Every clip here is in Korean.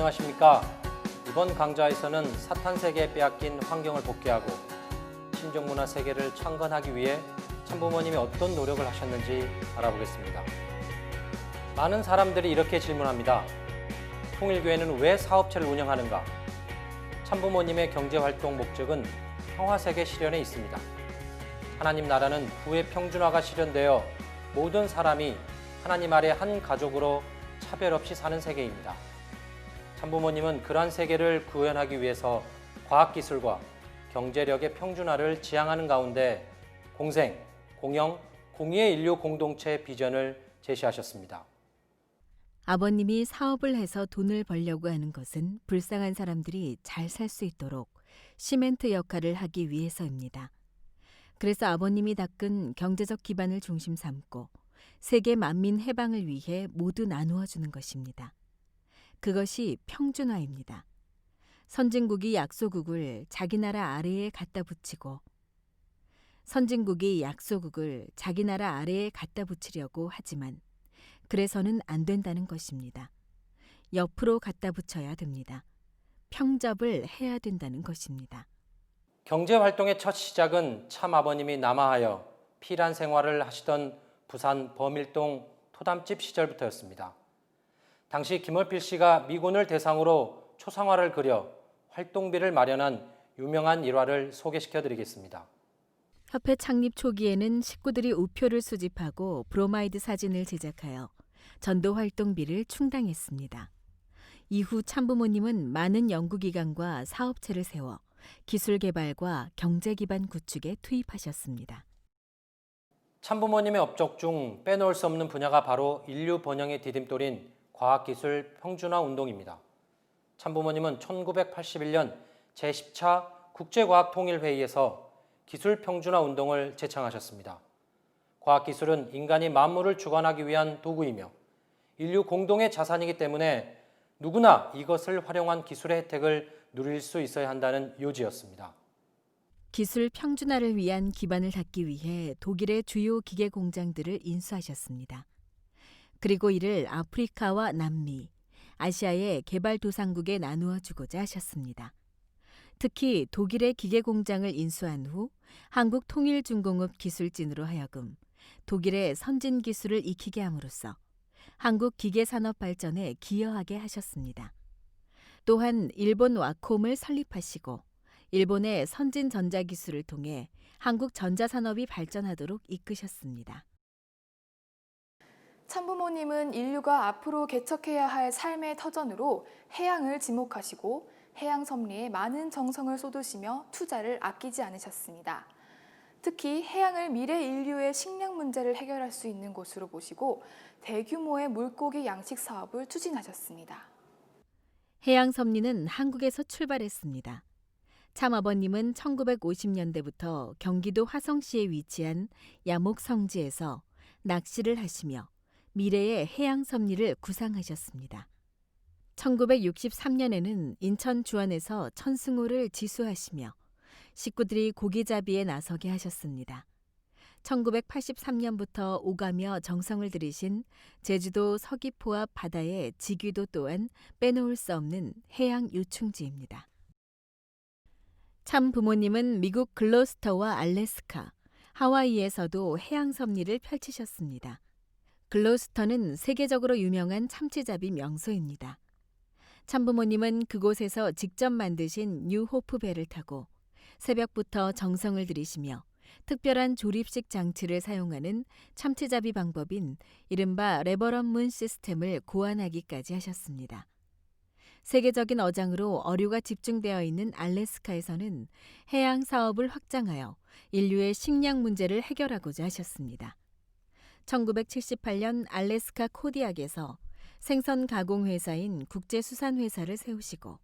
안녕하십니까. 이번 강좌에서는 사탄 세계에 빼앗긴 환경을 복귀하고 신종문화 세계를 창건하기 위해 참부모님이 어떤 노력을 하셨는지 알아보겠습니다. 많은 사람들이 이렇게 질문합니다. 통일교회는 왜 사업체를 운영하는가? 참부모님의 경제활동 목적은 평화세계 실현에 있습니다. 하나님 나라는 부의 평준화가 실현되어 모든 사람이 하나님 아래 한 가족으로 차별 없이 사는 세계입니다. 참부모님은 그러한 세계를 구현하기 위해서 과학기술과 경제력의 평준화를 지향하는 가운데 공생, 공영, 공의의 인류 공동체의 비전을 제시하셨습니다. 아버님이 사업을 해서 돈을 벌려고 하는 것은 불쌍한 사람들이 잘 살 수 있도록 시멘트 역할을 하기 위해서입니다. 그래서 아버님이 닦은 경제적 기반을 중심 삼고 세계 만민 해방을 위해 모두 나누어 주는 것입니다. 그것이 평준화입니다. 선진국이 약소국을 자기 나라 아래에 갖다 붙이고 선진국이 약소국을 자기 나라 아래에 갖다 붙이려고 하지만 그래서는 안 된다는 것입니다. 옆으로 갖다 붙여야 됩니다. 평접을 해야 된다는 것입니다. 경제활동의 첫 시작은 참아버님이 남하하여 피란 생활을 하시던 부산 범일동 토담집 시절부터였습니다. 당시 김어필 씨가 미군을 대상으로 초상화를 그려 활동비를 마련한 유명한 일화를 소개시켜 드리겠습니다. 협회 창립 초기에는 식구들이 우표를 수집하고 브로마이드 사진을 제작하여 전도 활동비를 충당했습니다. 이후 참부모님은 많은 연구기관과 사업체를 세워 기술 개발과 경제 기반 구축에 투입하셨습니다. 참부모님의 업적 중 빼놓을 수 없는 분야가 바로 인류 번영의 디딤돌인 과학기술 평준화 운동입니다. 참부모님은 1981년 제10차 국제과학통일회의에서 기술 평준화 운동을 제창하셨습니다. 과학기술은 인간이 만물을 주관하기 위한 도구이며 인류 공동의 자산이기 때문에 누구나 이것을 활용한 기술의 혜택을 누릴 수 있어야 한다는 요지였습니다. 기술 평준화를 위한 기반을 닦기 위해 독일의 주요 기계 공장들을 인수하셨습니다. 그리고 이를 아프리카와 남미, 아시아의 개발도상국에 나누어 주고자 하셨습니다. 특히 독일의 기계 공장을 인수한 후 한국통일중공업 기술진으로 하여금 독일의 선진 기술을 익히게 함으로써 한국 기계산업 발전에 기여하게 하셨습니다. 또한 일본 와콤을 설립하시고 일본의 선진 전자기술을 통해 한국 전자산업이 발전하도록 이끄셨습니다. 참부모님은 인류가 앞으로 개척해야 할 삶의 터전으로 해양을 지목하시고 해양 섭리에 많은 정성을 쏟으시며 투자를 아끼지 않으셨습니다. 특히 해양을 미래 인류의 식량 문제를 해결할 수 있는 곳으로 보시고 대규모의 물고기 양식 사업을 추진하셨습니다. 해양 섭리는 한국에서 출발했습니다. 참아버님은 1950년대부터 경기도 화성시에 위치한 야목 성지에서 낚시를 하시며 미래의 해양 섭리를 구상하셨습니다. 1963년에는 인천 주안에서 천승호를 지수하시며 식구들이 고기잡이에 나서게 하셨습니다. 1983년부터 오가며 정성을 들이신 제주도 서귀포 앞 바다의 지귀도 또한 빼놓을 수 없는 해양 요충지입니다. 참 부모님은 미국 글로스터와 알래스카, 하와이에서도 해양 섭리를 펼치셨습니다. 글로스터는 세계적으로 유명한 참치잡이 명소입니다. 참부모님은 그곳에서 직접 만드신 뉴호프 배를 타고 새벽부터 정성을 들이시며 특별한 조립식 장치를 사용하는 참치잡이 방법인 이른바 레버런 문 시스템을 고안하기까지 하셨습니다. 세계적인 어장으로 어류가 집중되어 있는 알래스카에서는 해양 사업을 확장하여 인류의 식량 문제를 해결하고자 하셨습니다. 1978년 알래스카 코디악에서 생선 가공 회사인 국제수산회사를 세우시고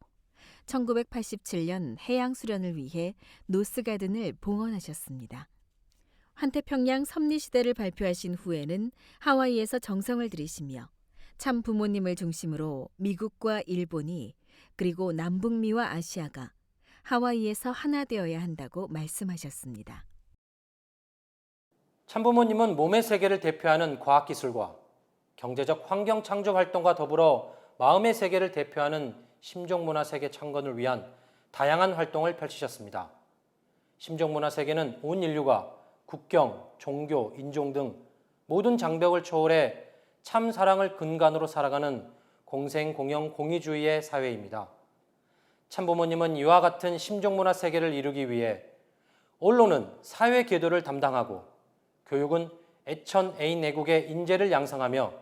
1987년 해양 수련을 위해 노스가든을 봉헌하셨습니다. 환태평양 섭리시대를 발표하신 후에는 하와이에서 정성을 들이시며 참 부모님을 중심으로 미국과 일본이 그리고 남북미와 아시아가 하와이에서 하나 되어야 한다고 말씀하셨습니다. 참부모님은 몸의 세계를 대표하는 과학기술과 경제적 환경 창조 활동과 더불어 마음의 세계를 대표하는 심정문화세계 창건을 위한 다양한 활동을 펼치셨습니다. 심정문화세계는 온 인류가 국경, 종교, 인종 등 모든 장벽을 초월해 참 사랑을 근간으로 살아가는 공생, 공영, 공의주의의 사회입니다. 참부모님은 이와 같은 심정문화세계를 이루기 위해 언론은 사회 계도를 담당하고 교육은 애천 애인 애국의 인재를 양성하며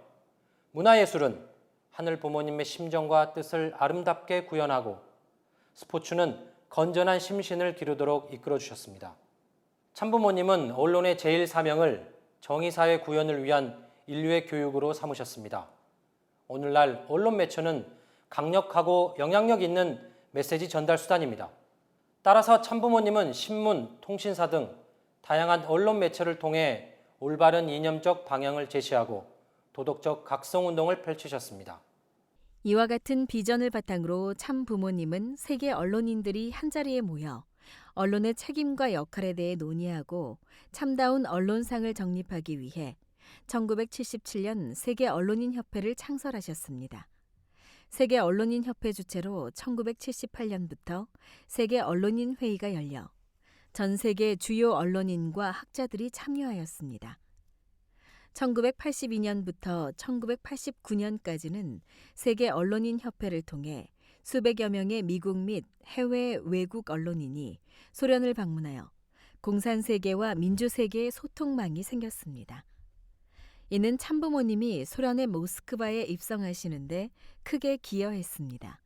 문화예술은 하늘 부모님의 심정과 뜻을 아름답게 구현하고 스포츠는 건전한 심신을 기르도록 이끌어 주셨습니다. 참부모님은 언론의 제일 사명을 정의사회 구현을 위한 인류의 교육으로 삼으셨습니다. 오늘날 언론 매체는 강력하고 영향력 있는 메시지 전달 수단입니다. 따라서 참부모님은 신문, 통신사 등 다양한 언론 매체를 통해 올바른 이념적 방향을 제시하고 도덕적 각성운동을 펼치셨습니다. 이와 같은 비전을 바탕으로 참 부모님은 세계 언론인들이 한자리에 모여 언론의 책임과 역할에 대해 논의하고 참다운 언론상을 정립하기 위해 1977년 세계 언론인 협회를 창설하셨습니다. 세계 언론인 협회 주최로 1978년부터 세계 언론인 회의가 열려 전 세계 주요 언론인과 학자들이 참여하였습니다. 1982년부터 1989년까지는 세계 언론인 협회를 통해 수백여 명의 미국 및 해외 외국 언론인이 소련을 방문하여 공산세계와 민주세계의 소통망이 생겼습니다. 이는 참부모님이 소련의 모스크바에 입성하시는데 크게 기여했습니다.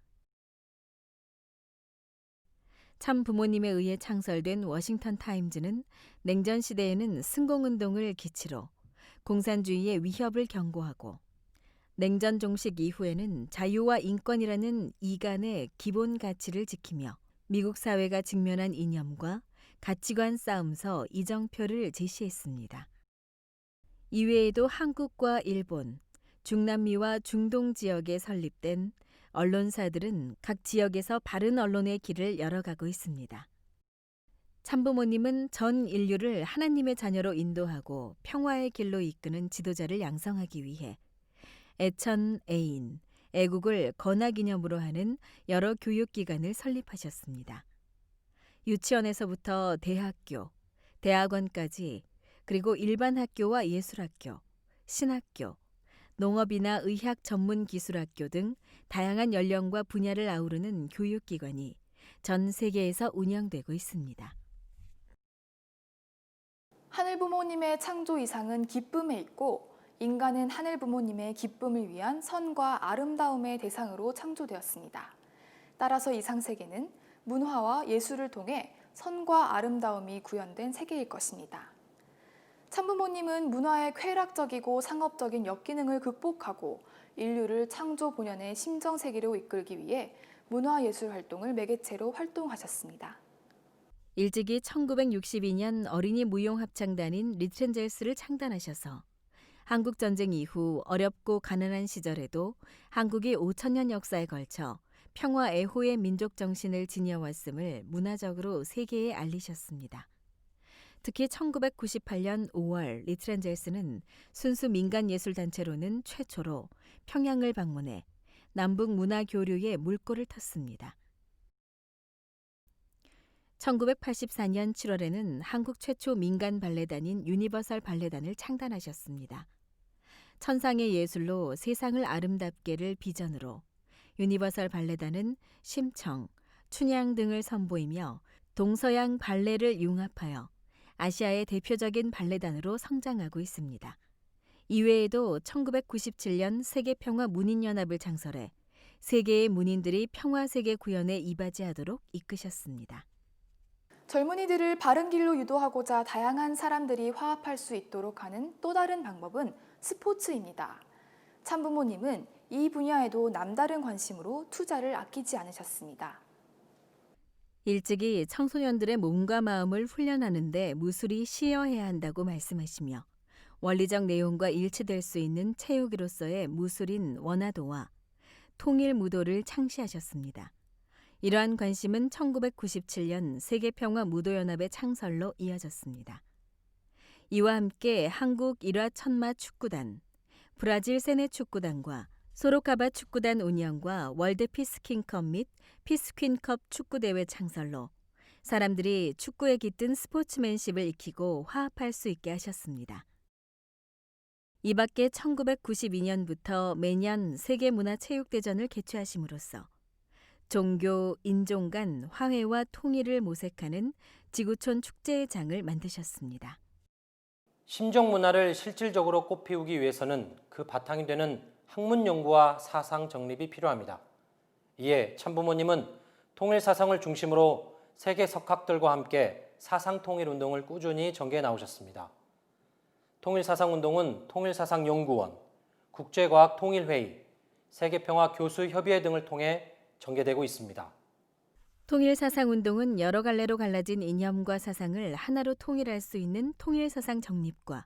참부모님에 의해 창설된 워싱턴 타임즈는 냉전 시대에는 승공운동을 기치로 공산주의의 위협을 경고하고 냉전 종식 이후에는 자유와 인권이라는 이간의 기본 가치를 지키며 미국 사회가 직면한 이념과 가치관 싸움서 이정표를 제시했습니다. 이외에도 한국과 일본, 중남미와 중동 지역에 설립된 언론사들은 각 지역에서 바른 언론의 길을 열어가고 있습니다. 참부모님은 전 인류를 하나님의 자녀로 인도하고 평화의 길로 이끄는 지도자를 양성하기 위해 애천, 애인, 애국을 건화기념으로 하는 여러 교육기관을 설립하셨습니다. 유치원에서부터 대학교, 대학원까지 그리고 일반 학교와 예술학교, 신학교, 농업이나 의학 전문 기술학교 등 다양한 연령과 분야를 아우르는 교육기관이 전 세계에서 운영되고 있습니다. 하늘부모님의 창조 이상은 기쁨에 있고 인간은 하늘부모님의 기쁨을 위한 선과 아름다움의 대상으로 창조되었습니다. 따라서 이상세계는 문화와 예술을 통해 선과 아름다움이 구현된 세계일 것입니다. 참부모님은 문화의 쾌락적이고 상업적인 역기능을 극복하고 인류를 창조 본연의 심정세계로 이끌기 위해 문화예술 활동을 매개체로 활동하셨습니다. 일찍이 1962년 어린이 무용합창단인 리트렌젤스를 창단하셔서 한국전쟁 이후 어렵고 가난한 시절에도 한국이 5천년 역사에 걸쳐 평화 애호의 민족 정신을 지녀왔음을 문화적으로 세계에 알리셨습니다. 특히 1998년 5월 리트렌젤스는 순수 민간예술단체로는 최초로 평양을 방문해 남북 문화 교류에 물꼬를 텄습니다. 1984년 7월에는 한국 최초 민간 발레단인 유니버설 발레단을 창단하셨습니다. 천상의 예술로 세상을 아름답게를 비전으로 유니버설 발레단은 심청, 춘향 등을 선보이며 동서양 발레를 융합하여 아시아의 대표적인 발레단으로 성장하고 있습니다. 이외에도 1997년 세계평화문인연합을 창설해 세계의 문인들이 평화세계 구현에 이바지하도록 이끄셨습니다. 젊은이들을 바른 길로 유도하고자 다양한 사람들이 화합할 수 있도록 하는 또 다른 방법은 스포츠입니다. 참부모님은 이 분야에도 남다른 관심으로 투자를 아끼지 않으셨습니다. 일찍이 청소년들의 몸과 마음을 훈련하는 데 무술이 시여해야 한다고 말씀하시며 원리적 내용과 일치될 수 있는 체육으로서의 무술인 원화도와 통일무도를 창시하셨습니다. 이러한 관심은 1997년 세계평화무도연합의 창설로 이어졌습니다. 이와 함께 한국 일화 천마 축구단, 브라질 세네 축구단과 소로카바 축구단 운영과 월드 피스킹컵 및 피스퀸컵 축구대회 창설로 사람들이 축구에 깃든 스포츠맨십을 익히고 화합할 수 있게 하셨습니다. 이 밖에 1992년부터 매년 세계문화체육대전을 개최하심으로써 종교, 인종 간 화해와 통일을 모색하는 지구촌 축제의 장을 만드셨습니다. 심정 문화를 실질적으로 꽃피우기 위해서는 그 바탕이 되는 학문 연구와 사상 정립이 필요합니다. 이에 참부모님은 통일 사상을 중심으로 세계 석학들과 함께 사상 통일 운동을 꾸준히 전개해 나오셨습니다. 통일사상운동은 통일사상연구원, 국제과학통일회의, 세계평화교수협의회 등을 통해 전개되고 있습니다. 통일사상운동은 여러 갈래로 갈라진 이념과 사상을 하나로 통일할 수 있는 통일사상 정립과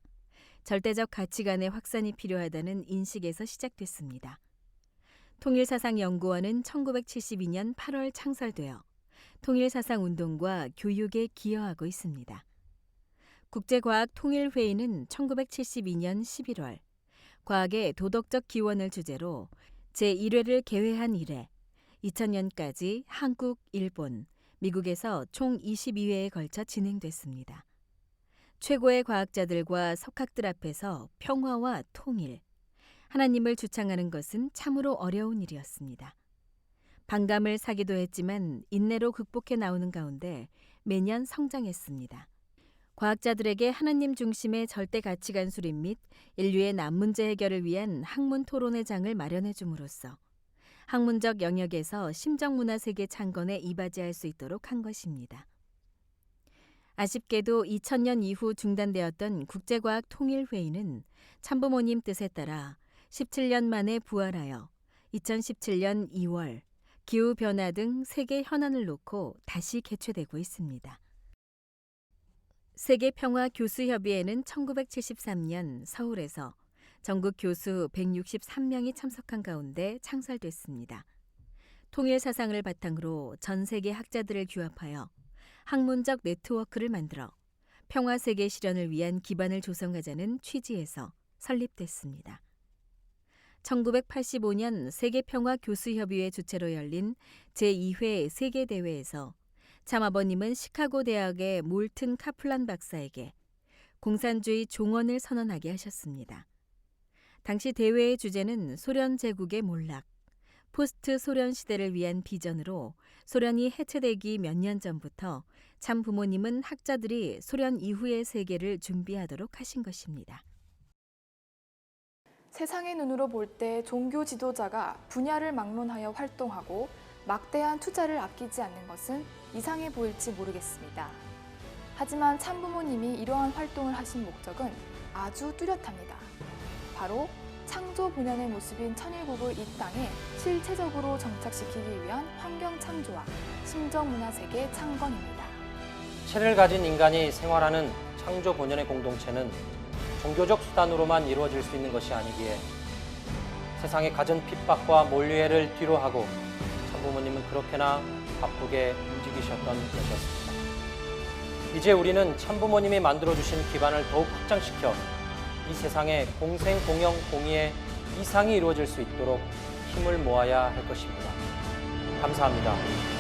절대적 가치관의 확산이 필요하다는 인식에서 시작됐습니다. 통일사상연구원은 1972년 8월 창설되어 통일사상운동과 교육에 기여하고 있습니다. 국제과학통일회의는 1972년 11월 과학의 도덕적 기원을 주제로 제1회를 개회한 이래 2000년까지 한국, 일본, 미국에서 총 22회에 걸쳐 진행됐습니다. 최고의 과학자들과 석학들 앞에서 평화와 통일, 하나님을 주창하는 것은 참으로 어려운 일이었습니다. 반감을 사기도 했지만 인내로 극복해 나오는 가운데 매년 성장했습니다. 과학자들에게 하나님 중심의 절대 가치관 수립 및 인류의 난문제 해결을 위한 학문 토론회 장을 마련해 줌으로써 학문적 영역에서 심정문화 세계 창건에 이바지할 수 있도록 한 것입니다. 아쉽게도 2000년 이후 중단되었던 국제과학통일회의는 참부모님 뜻에 따라 17년 만에 부활하여 2017년 2월 기후변화 등 세계 현안을 놓고 다시 개최되고 있습니다. 세계평화교수협의회는 1973년 서울에서 전국 교수 163명이 참석한 가운데 창설됐습니다. 통일 사상을 바탕으로 전 세계 학자들을 규합하여 학문적 네트워크를 만들어 평화세계 실현을 위한 기반을 조성하자는 취지에서 설립됐습니다. 1985년 세계평화교수협의회 주최로 열린 제2회 세계대회에서 참아버님은 시카고 대학의 몰튼 카플란 박사에게 공산주의 종언을 선언하게 하셨습니다. 당시 대회의 주제는 소련 제국의 몰락, 포스트 소련 시대를 위한 비전으로 소련이 해체되기 몇 년 전부터 참 부모님은 학자들이 소련 이후의 세계를 준비하도록 하신 것입니다. 세상의 눈으로 볼 때 종교 지도자가 분야를 막론하여 활동하고 막대한 투자를 아끼지 않는 것은 이상해 보일지 모르겠습니다. 하지만 참부모님이 이러한 활동을 하신 목적은 아주 뚜렷합니다. 바로 창조 본연의 모습인 천일국을 이 땅에 실체적으로 정착시키기 위한 환경 창조와 심정문화세계 창건입니다. 체를 가진 인간이 생활하는 창조 본연의 공동체는 종교적 수단으로만 이루어질 수 있는 것이 아니기에 세상에 갖은 핍박과 몰리회를 뒤로하고 참부모님은 그렇게나 바쁘게 움직이셨던 것이었습니다. 이제 우리는 참부모님이 만들어주신 기반을 더욱 확장시켜 이 세상에 공생, 공영, 공의의 이상이 이루어질 수 있도록 힘을 모아야 할 것입니다. 감사합니다.